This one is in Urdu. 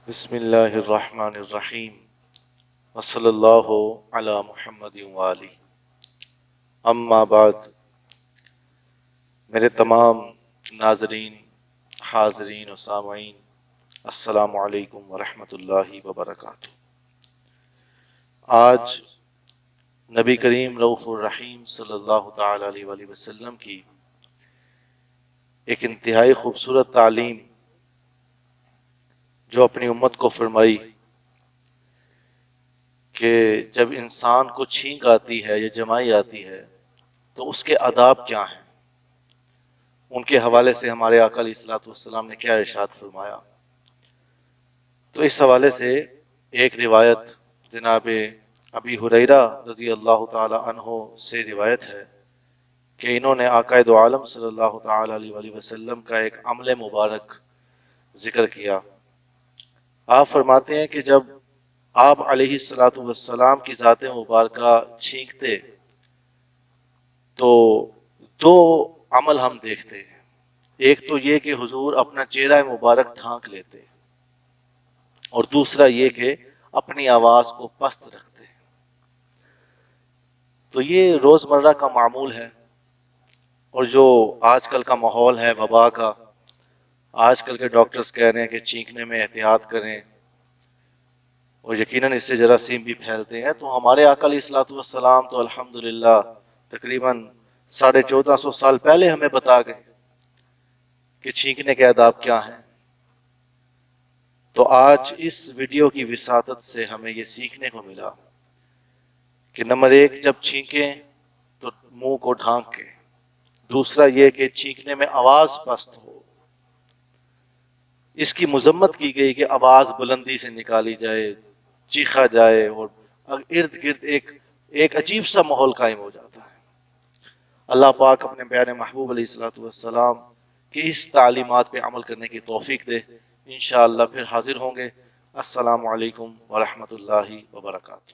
بسم اللہ الرحمن الرحیم وصلی اللہ علی محمد وآلہ اما بعد۔ میرے تمام ناظرین، حاضرین و سامعین، السلام علیکم ورحمۃ اللہ وبرکاتہ۔ آج نبی کریم رؤوف الرحیم صلی اللہ تعالی علیہ وآلہ وسلم کی ایک انتہائی خوبصورت تعلیم جو اپنی امت کو فرمائی کہ جب انسان کو چھینک آتی ہے یا جمائی آتی ہے تو اس کے آداب کیا ہیں، ان کے حوالے سے ہمارے آقا علیہ الصلوۃ والسلام نے کیا ارشاد فرمایا۔ تو اس حوالے سے ایک روایت جناب ابی ہریرہ رضی اللہ تعالی عنہ سے روایت ہے کہ انہوں نے آقا دو عالم صلی اللہ تعالی علیہ وآلہ وسلم کا ایک عمل مبارک ذکر کیا۔ آپ فرماتے ہیں کہ جب آپ علیہ الصلوۃ والسلام کی ذات مبارکہ چھینکتے تو دو عمل ہم دیکھتے ہیں۔ ایک تو یہ کہ حضور اپنا چہرہ مبارک ڈھانک لیتے، اور دوسرا یہ کہ اپنی آواز کو پست رکھتے۔ تو یہ روزمرہ کا معمول ہے، اور جو آج کل کا ماحول ہے وبا کا، آج کل کے ڈاکٹرز کہہ رہے ہیں کہ چینکنے میں احتیاط کریں، اور یقیناً اس سے جراثیم بھی پھیلتے ہیں۔ تو ہمارے آقا علیہ الصلوۃ والسلام تو الحمدللہ تقریباً 1450 سال پہلے ہمیں بتا گئے کہ چھینکنے کے آداب کیا ہیں۔ تو آج اس ویڈیو کی وساطت سے ہمیں یہ سیکھنے کو ملا کہ نمبر ایک، جب چھینکیں تو منہ کو ڈھانک کے، دوسرا یہ کہ چھینکنے میں آواز پست ہو۔ اس کی مذمت کی گئی کہ آواز بلندی سے نکالی جائے، چیخا جائے، اور ارد گرد ایک عجیب سا ماحول قائم ہو جاتا ہے۔ اللہ پاک اپنے پیارے محبوب علیہ الصلوۃ والسلام کی اس تعلیمات پہ عمل کرنے کی توفیق دے۔ انشاءاللہ پھر حاضر ہوں گے۔ السلام علیکم ورحمۃ اللہ وبرکاتہ۔